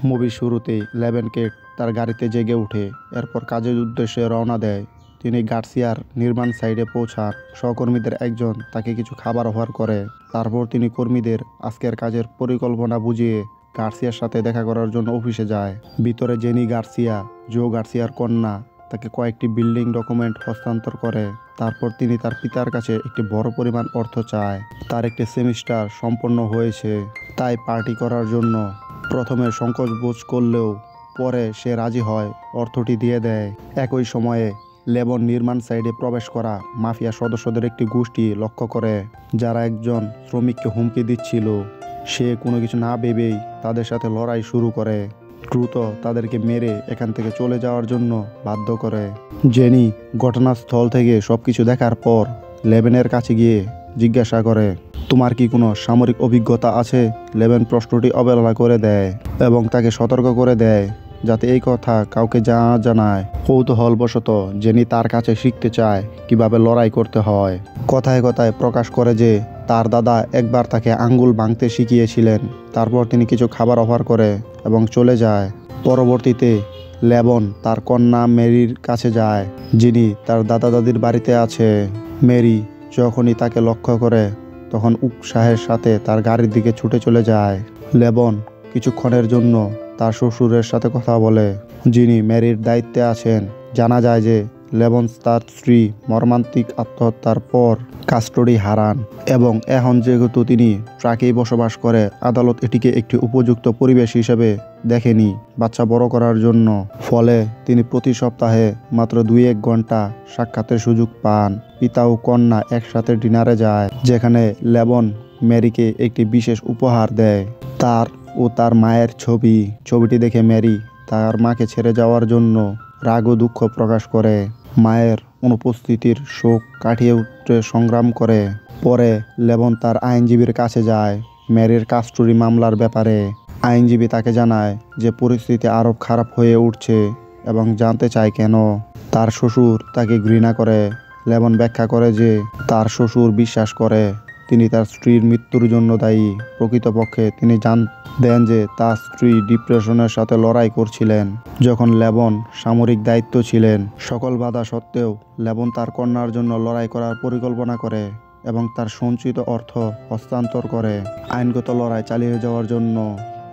মুভির শুরুতেই লেভেনকে তার গাড়িতে জেগে ওঠে, এরপর কাজের উদ্দেশ্যে রওনা দেয়। তিনি গার্সিয়ার নির্মাণ সাইটে পৌঁছান। সহকর্মীদের একজন তাকে কিছু খাবার অফার করে। তারপর তিনি কর্মীদের আজকের কাজের পরিকল্পনা বুঝিয়ে গার্সিয়ার সাথে দেখা করার জন্য অফিসে যায়। ভিতরে জেনি গার্সিয়া, জো গার্সিয়ার কন্যা, তাকে কয়েকটি বিল্ডিং ডকুমেন্ট হস্তান্তর করে। তারপর তিনি তার পিতার কাছে একটি বড় পরিমাণ অর্থ চায়। তার একটি সেমিস্টার সম্পন্ন হয়েছে, তাই পার্টি করার জন্য। প্রথমে সংকোচ বোধ করলেও পরে সে রাজি হয়, অর্থটি দিয়ে দেয়। একই সময়ে লেবন নির্মাণ সাইটে প্রবেশ করা মাফিয়া সদস্যদের একটি গোষ্ঠী লক্ষ্য করে, যারা একজন শ্রমিককে হুমকি দিচ্ছিল। সে কোনো কিছু না ভেবেই তাদের সাথে লড়াই শুরু করে, দ্রুত তাদেরকে মেরে এখান থেকে চলে যাওয়ার জন্য বাধ্য করে। জেনি ঘটনাস্থল থেকে সবকিছু দেখার পর লেভেনের কাছে গিয়ে জিজ্ঞাসা করে, তোমার কি কোনো সামরিক অভিজ্ঞতা আছে? লেভেন প্রশ্নটি অবহেলা করে দেয় এবং তাকে সতর্ক করে দেয় যাতে এই কথা কাউকে জানায়। কৌতূহলবশত জেনি তার কাছে শিখতে চায় কিভাবে লড়াই করতে হয়। কথায় কথায় প্রকাশ করে যে তার দাদা একবার তাকে আঙ্গুল ভাঙতে শিখিয়েছিলেন। তারপর তিনি কিছু খাবার অফার করে এবং চলে যায়। পরবর্তীতে লেবন তার কন্যা মেরির কাছে যায়, যিনি তার দাদা দাদির বাড়িতে আছে। মেরি যখনই তাকে লক্ষ্য করে তখন উৎসাহের সাথে তার গাড়ির দিকে ছুটে চলে যায়। লেবন কিছুক্ষণের জন্য তার শ্বশুরের সাথে কথা বলে, যিনি মেরির দায়িত্বে আছেন। জানা যায় যে লেবন তার স্ত্রী মর্মান্তিক আত্মহত্যার পর কাস্টডি হারান এবং এখন যেহেতু তিনি ট্রাকেই বসবাস করে, আদালত এটিকে একটি উপযুক্ত পরিবেশ হিসেবে দেখেনি বাচ্চা বড় করার জন্য। ফলে তিনি প্রতি সপ্তাহে মাত্র 2-1 ঘন্টা সাক্ষাতের সুযোগ পান। পিতা ও কন্যা একসাথে ডিনারে যায়, যেখানে লেবন মেরিকে একটি বিশেষ উপহার দেয়, তার ও তার মায়ের ছবিটি দেখে মেরি তার মাকে ছেড়ে যাওয়ার জন্য রাগ ও দুঃখ প্রকাশ করে। মায়ের অনুপস্থিতির শোক কাটিয়ে উঠতে সংগ্রাম করে। পরে লেবন তার আইনজীবীর কাছে যায় মেরির কাস্টডি মামলার ব্যাপারে। আইনজীবী তাকে জানায় যে পরিস্থিতি আরও খারাপ হয়ে উঠছে এবং জানতে চায় কেন। তার শ্বশুর তাকে ঘৃণা করে। লেবন ব্যাখ্যা করে যে তার শ্বশুর বিশ্বাস করে তিনি তার স্ত্রীর মৃত্যুর জন্য দায়ী। প্রকৃতপক্ষে তিনি দেন যে তার স্ত্রী ডিপ্রেশনের সাথে লড়াই করছিলেন যখন লেবন সামরিক দায়িত্ব ছিলেন। সকল বাধা সত্ত্বেও লেবন তার কন্যার জন্য লড়াই করার পরিকল্পনা করে এবং তার সঞ্চিত অর্থ হস্তান্তর করে আইনগত লড়াই চালিয়ে যাওয়ার জন্য।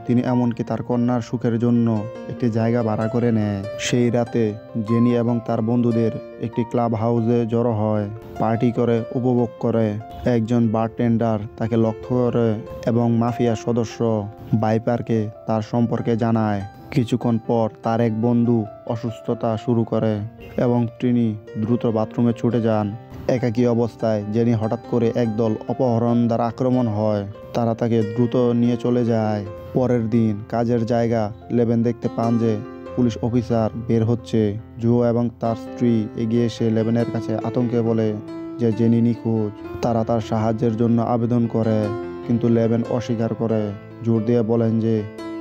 তিনি এমনকি তার কন্যার সুখের জন্য একটি জায়গা ভাড়া করে নেয়। সেই রাতে জেনি এবং তার বন্ধুদের একটি ক্লাব হাউসে জড়ো হয়, পার্টি করে উপভোগ করে। একজন বারটেন্ডার তাকে লক্ষ্য করে এবং মাফিয়া সদস্য ভাইপারকে তার সম্পর্কে জানায়। কিছুক্ষণ পর তার এক বন্ধু অসুস্থতা শুরু করে এবং তিনি দ্রুত বাথরুমে ছুটে যান। একাকী অবস্থায় জেনি হঠাৎ করে একদল অপহরণ দ্বারা আক্রমণ হয়। তারা তাকে দ্রুত নিয়ে চলে যায়। পরের দিন কাজের জায়গা লেভেন দেখতে পান যে পুলিশ অফিসার বের হচ্ছে। জো এবং তার স্ত্রী এগিয়ে এসে লেভেনের কাছে আতঙ্কে বলে যে জেনি নিখোঁজ। তারা তার সাহায্যের জন্য আবেদন করে, কিন্তু লেভেন অস্বীকার করে, জোর দিয়ে বলেন যে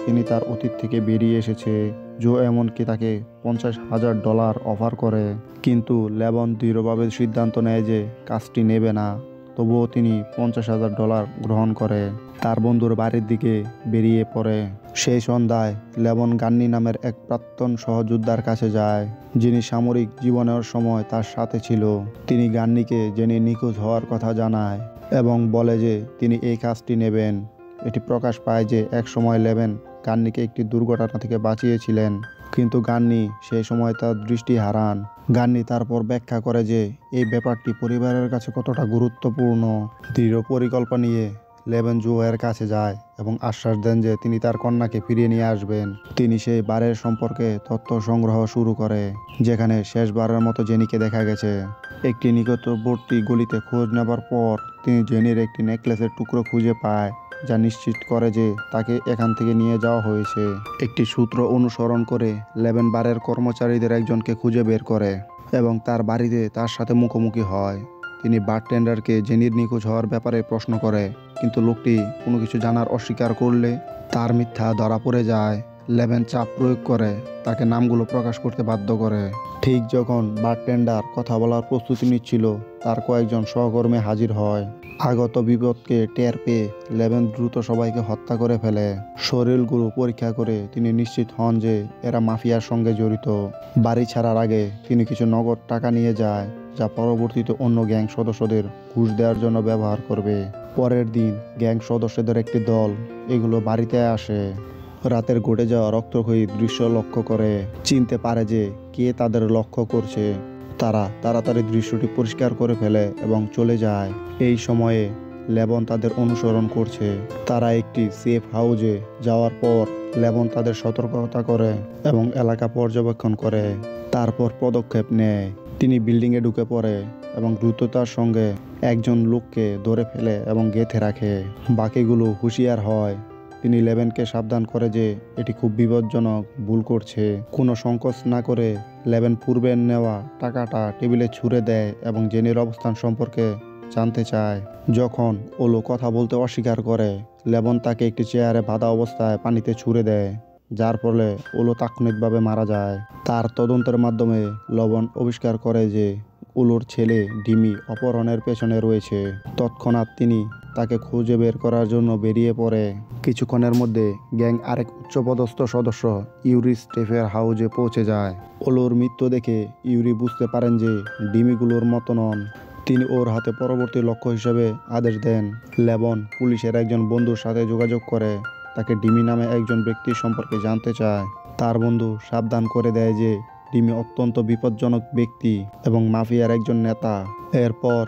তিনি তার অতীত থেকে বেরিয়ে এসেছে। জো এমনকি তাকে $50,000 অফার করে, কিন্তু লেবন দৃঢ়ভাবে সিদ্ধান্ত নেয় যে কাজটি নেবে না। তবুও তিনি $50,000 গ্রহণ করে তার বন্ধুর বাড়ির দিকে বেরিয়ে পড়ে। সেই সন্ধ্যায় লেবন গান্নি নামের এক প্রাক্তন সহযোদ্ধার কাছে যায়, যিনি সামরিক জীবনের সময় তার সাথে ছিল। তিনি গান্নিকে জেনে নিখোঁজ হওয়ার কথা জানায় এবং বলে যে তিনি এই কাজটি নেবেন। এটি প্রকাশ পায় যে এক সময় লেভেন গান্নিকে একটি দুর্ঘটনা থেকে বাঁচিয়েছিলেন, কিন্তু গান্নি সেই সময় তার দৃষ্টি হারান। গান্নি তারপর ব্যাখ্যা করে যে এই ব্যাপারটি পরিবারের কাছে কতটা গুরুত্বপূর্ণ। দৃঢ় পরিকল্পনা নিয়ে লেভেন জো এর কাছে যায় এবং আশ্বাস দেন যে তিনি তার কন্যাকে ফিরিয়ে নিয়ে আসবেন। তিনি সেই বারের সম্পর্কে তথ্য সংগ্রহ শুরু করে, যেখানে শেষবারের মতো জেনিকে দেখা গেছে। একটি নিকটবর্তী গলিতে খোঁজ নেবার পর তিনি জেনির একটি নেকলেসের টুকরো খুঁজে পায়, যা নিশ্চিত করে যে তাকে এখান থেকে নিয়ে যাওয়া হয়েছে। একটি সূত্র অনুসরণ করে লেভেন বারের কর্মচারীদের একজনকে খুঁজে বের করে এবং তার বাড়িতে তার সাথে মুখোমুখি হয়। তিনি বারটেন্ডারকে জেনির নিখোঁজ হওয়ার ব্যাপারে প্রশ্ন করে, কিন্তু লোকটি কোনো কিছু জানার অস্বীকার করলে তার মিথ্যা ধরা পড়ে যায়। লেভেন চাপ প্রয়োগ করে তাকে নামগুলো প্রকাশ করতে বাধ্য করে। ঠিক যখন বারটেন্ডার কথা বলার প্রস্তুতি নিচ্ছিল, তার কয়েকজন সহকর্মী হাজির হয়। আগত বিপদকে টের পেয়ে লেভেন দ্রুত সবাইকে হত্যা করে ফেলে। শরীরগুলো পরীক্ষা করে তিনি নিশ্চিত হন যে এরা মাফিয়ার সঙ্গে জড়িত। বাড়ি ছাড়ার আগে তিনি কিছু নগদ টাকা নিয়ে যায়, যা পরবর্তীতে অন্য গ্যাং সদস্যদের ঘুষ দেওয়ার জন্য ব্যবহার করবে। পরের দিন গ্যাং সদস্যদের একটি দল এগুলো বাড়িতে আসে। রাতের ঘটে যাওয়া রক্তক্ষয়ী দৃশ্য লক্ষ্য করে চিনতে পারে যে কে তাদের লক্ষ্য করছে। তারা তাড়াতাড়ি দৃশ্যটি পরিষ্কার করে ফেলে এবং চলে যায়। এই সময়ে লেবন তাদের অনুসরণ করছে। তারা একটি সেফ হাউজে যাওয়ার পর লেবন তাদের সতর্কতা করে এবং এলাকা পর্যবেক্ষণ করে। তারপর পদক্ষেপ নেয়। তিনি বিল্ডিংয়ে ঢুকে পড়ে এবং দ্রুততার সঙ্গে একজন লোককে ধরে ফেলে এবং গেঁথে রাখে। বাকিগুলো হুঁশিয়ার হয়। তিনি লেভেনকে সাবধান করে যে এটি খুব বিপজ্জনক, ভুল করছে। কোনো সংকোচ না করে লেভেন পূর্বের নেওয়া টাকাটা টেবিলে ছুঁড়ে দেয় এবং জেনির অবস্থান সম্পর্কে জানতে চায়। যখন ওলো কথা বলতে অস্বীকার করে, লেভন তাকে একটি চেয়ারে বাঁধা অবস্থায় পানিতে ছুঁড়ে দেয়, যার ফলে ওলো তাৎক্ষণিকভাবে মারা যায়। তার তদন্তের মাধ্যমে লবণ আবিষ্কার করে যে উলোর ছেলে ডিমি অপহরণের পেছনে রয়েছে। তৎক্ষণাৎ তিনি তাকে খুঁজে বের করার জন্য বেরিয়ে পড়ে। কিছুক্ষণের মধ্যে গ্যাং আরেক উচ্চপদস্থ সদস্য ইউরি স্টেফের হাউজে পৌঁছে যায়। ওলোর মৃত্যু দেখে ইউরি বুঝতে পারেন যে ডিমিগুলোর মতো নন। তিনি ওর হাতে পরবর্তী লক্ষ্য হিসেবে আদেশ দেন। লেবন পুলিশের একজন বন্ধুর সাথে যোগাযোগ করে তাকে ডিমি নামে একজন ব্যক্তির সম্পর্কে জানতে চায়। তার বন্ধু সাবধান করে দেয় যে ডিমি অত্যন্ত বিপজ্জনক ব্যক্তি এবং মাফিয়ার একজন নেতা। এরপর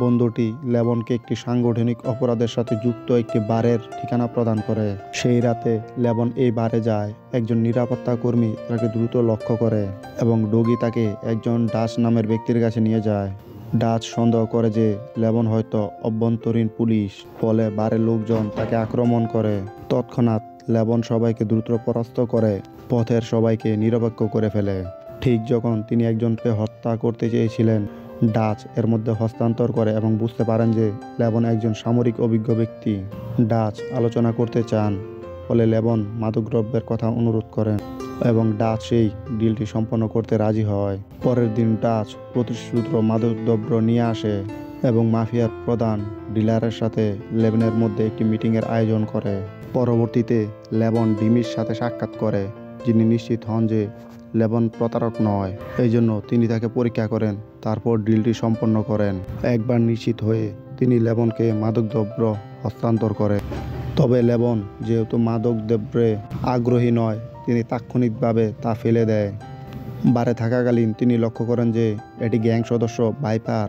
বন্ধুটি লেবনকে একটি সাংগঠনিক অপরাধের সাথে যুক্ত একটি বারের ঠিকানা প্রদান করে। সেই রাতে লেবন এই বারে যায়। একজন নিরাপত্তা কর্মী তাকে দ্রুত লক্ষ্য করে এবং ডোগি তাকে একজন ডাচ নামের ব্যক্তির কাছে নিয়ে যায়। ডাচ সন্দেহ করে যে লেবন হয়তো অভ্যন্তরীণ পুলিশ, ফলে বারের লোকজন তাকে আক্রমণ করে। তৎক্ষণাৎ লেবন সবাইকে দ্রুত পরাস্ত করে পথের সবাইকে নিরপেক্ষ করে ফেলে। ঠিক যখন তিনি একজনকে হত্যা করতে চেয়েছিলেন, ডাচ এর মধ্যে হস্তান্তর করে এবং বুঝতে পারেন যে লেবন একজন সামরিক অভিজ্ঞ ব্যক্তি। ডাচ আলোচনা করতে চান, ফলে লেবন মাদকদ্রব্যের কথা অনুরোধ করেন এবং ডাচ সেই ডিলটি সম্পন্ন করতে রাজি হয়। পরের দিন ডাচ প্রতিশ্রুত মাদকদ্রব্য নিয়ে আসে এবং মাফিয়ার প্রধান ডিলারের সাথে লেবনের মধ্যে একটি মিটিংয়ের আয়োজন করে। পরবর্তীতে লেবন ডিমির সাথে সাক্ষাৎ করে, যিনি নিশ্চিত হন যে লেবন প্রতারক নয়। এই জন্য তিনি তাকে পরীক্ষা করেন, তারপর ডিলটি সম্পন্ন করেন। একবার নিশ্চিত হয়ে তিনি লেবনকে মাদকদ্রব্য হস্তান্তর করে। তবে লেবন যেহেতু মাদকদ্রব্যে আগ্রহী নয়, তিনি তাৎক্ষণিকভাবে তা ফেলে দেয়। বারে থাকাকালীন তিনি লক্ষ্য করেন যে এটি গ্যাং সদস্য ভাইপার,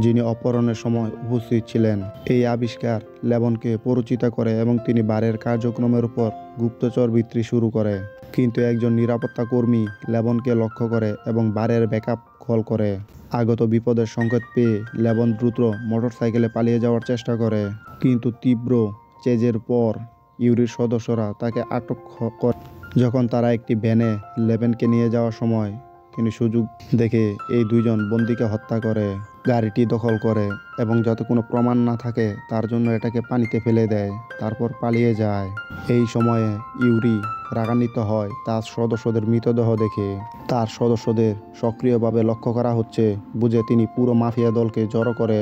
যিনি অপহরণের সময় উপস্থিত ছিলেন। এই আবিষ্কার লেবনকে পরিচিত করে এবং তিনি বারের কার্যক্রমের উপর গুপ্তচর বৃত্তি শুরু করে। কিন্তু একজন নিরাপত্তা কর্মী লেবনকে লক্ষ্য করে এবং বারের ব্যাকআপ কল করে। আগত বিপদের সংকেত পেয়ে লেবন দ্রুত মোটরসাইকেলে পালিয়ে যাওয়ার চেষ্টা করে, কিন্তু তীব্র চেজের পর ইউরির সদস্যরা তাকে আটক করে। যখন তারা একটি ভ্যানে লেবনকে নিয়ে যাওয়ার সময়, তিনি সুযোগ দেখে এই দুইজন বন্দীকে হত্যা করে, গাড়িটি দখল করে এবং যাতে কোনো প্রমাণ না থাকে তার জন্য এটাকে পানিতে ফেলে দেয়, তারপর পালিয়ে যায়। এই সময়ে ইউরি রাগান্বিত হয় তার সদস্যদের মৃতদেহ দেখে। তার সদস্যদের সক্রিয়ভাবে লক্ষ্য করা হচ্ছে বুঝে তিনি পুরো মাফিয়া দলকে জড়ো করে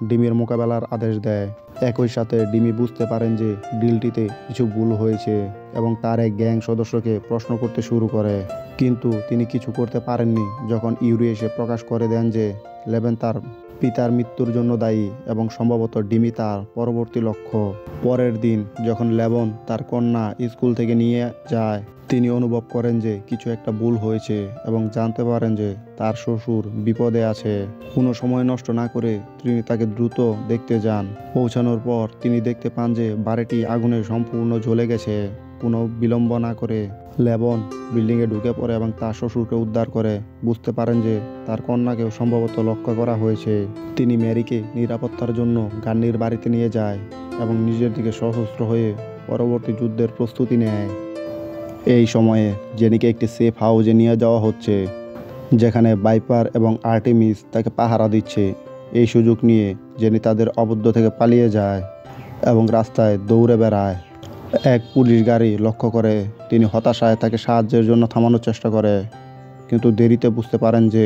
ডিমির মোকাবেলার আদেশ দেয়। একই সাথে ডিমি বুঝতে পারেন যে ডিলটিতে কিছু ভুল হয়েছে এবং তার এক গ্যাং সদস্যকে প্রশ্ন করতে শুরু করে, কিন্তু তিনি কিছু করতে পারেননি যখন ইউরি এসে প্রকাশ করে দেন যে লেভেন তার পিতার মৃত্যুর জন্য দায়ী এবং সম্ভবত ডিমি তার পরবর্তী লক্ষ্য। পরের দিন যখন লেবন তার কন্যা স্কুল থেকে নিয়ে যায়, তিনি অনুভব করেন যে কিছু একটা ভুল হয়েছে এবং জানতে পারেন যে তার শ্বশুর বিপদে আছে। কোনো সময় নষ্ট না করে তিনি তাকে দ্রুত দেখতে যান। পৌঁছানোর পর তিনি দেখতে পান যে বাড়িটি আগুনে সম্পূর্ণ জ্বলে গেছে। কোনো বিলম্ব না করে লেবন বিল্ডিংয়ে ঢুকে পড়ে এবং তার শ্বশুরকে উদ্ধার করে। বুঝতে পারেন যে তার কন্যাকেও সম্ভবত লক্ষ্য করা হয়েছে। তিনি ম্যারিকে নিরাপত্তার জন্য গান্নির বাড়িতে নিয়ে যায় এবং নিজের দিকে সশস্ত্র হয়ে পরবর্তী যুদ্ধের প্রস্তুতি নেয়। এই সময়ে জেনিকে একটি সেফ হাউজে নিয়ে যাওয়া হচ্ছে, যেখানে ভাইপার এবং আর্টেমিস তাকে পাহারা দিচ্ছে। এই সুযোগ নিয়ে জেনি তাদের অবদ্ধ থেকে পালিয়ে যায় এবং রাস্তায় দৌড়ে বেড়ায়। এক পুলিশ গাড়ি লক্ষ্য করে তিনি হতাশায় তাকে সাহায্যের জন্য থামানোর চেষ্টা করে, কিন্তু দেরিতে বুঝতে পারেন যে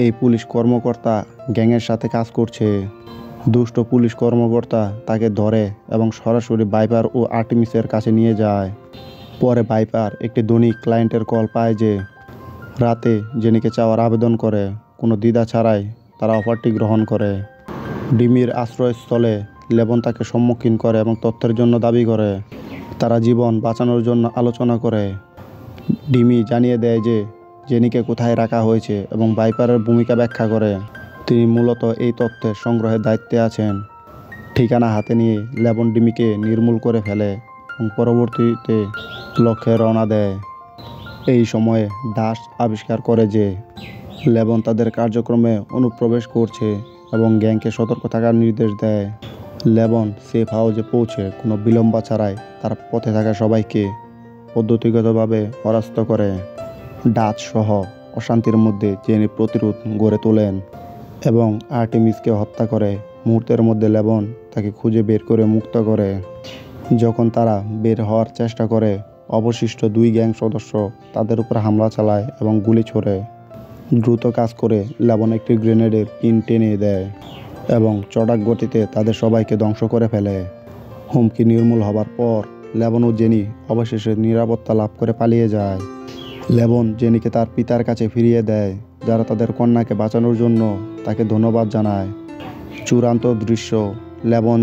এই পুলিশ কর্মকর্তা গ্যাংয়ের সাথে কাজ করছে। দুষ্ট পুলিশ কর্মকর্তা তাকে ধরে এবং সরাসরি ভাইপার ও আর্টেমিসের কাছে নিয়ে যায়। পরে ভাইপার একটি ধনী ক্লায়েন্টের কল পায় যে রাতে জেনিকে চাওয়ার আবেদন করে। কোনো দ্বিধা ছাড়াই তারা অফারটি গ্রহণ করে। ডিমির আশ্রয়স্থলে লেবন তাকে সম্মুখীন করে এবং তথ্যের জন্য দাবি করে। তারা জীবন বাঁচানোর জন্য আলোচনা করে। ডিমি জানিয়ে দেয় যে জেনিকে কোথায় রাখা হয়েছে এবং ভাইপারের ভূমিকা ব্যাখ্যা করে। তিনি মূলত এই তথ্যের সংগ্রহের দায়িত্বে আছেন। ঠিকানা হাতে নিয়ে লেবন ডিমিকে নির্মূল করে ফেলে এবং পরবর্তীতে লক্ষ্যে রওনা দেয়। এই সময়ে ডাস আবিষ্কার করে যে লেবন তাদের কার্যক্রমে অনুপ্রবেশ করছে এবং গ্যাংকে সতর্ক থাকার নির্দেশ দেয়। লেবন সেফ হাউসে পৌঁছে কোনো বিলম্ব ছাড়াই তার পথে থাকা সবাইকে পদ্ধতিগতভাবে পরাস্ত করে। ডাচ সহ অশান্তির মধ্যে জেনি প্রতিরোধ গড়ে তোলেন এবং আর্টেমিসকে হত্যা করে। মুহূর্তের মধ্যে লেবন তাকে খুঁজে বের করে মুক্ত করে। যখন তারা বের হওয়ার চেষ্টা করে, অবশিষ্ট 2 গ্যাং সদস্য তাদের উপর হামলা চালায় এবং গুলি ছোড়ে। দ্রুত কাজ করে লেবন একটি গ্রেনেডের পিন টেনে দেয় এবং চড়াক গতিতে তাদের সবাইকে ধ্বংস করে ফেলে। হুমকি নির্মূল হবার পর লেবন ও জেনি অবশেষে নিরাপত্তা লাভ করে পালিয়ে যায়। লেবন জেনিকে তার পিতার কাছে ফিরিয়ে দেয়, যারা তাদের কন্যাকে বাঁচানোর জন্য তাকে ধন্যবাদ জানায়। চূড়ান্ত দৃশ্য: লেবন,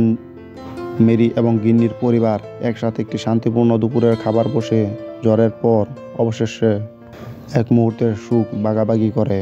মেরি এবং গিন্নির পরিবার একসাথে একটি শান্তিপূর্ণ দুপুরের খাবার বসে ঝড়ের পর অবশেষে এক মুহূর্তের সুখ ভাগাভাগি করে।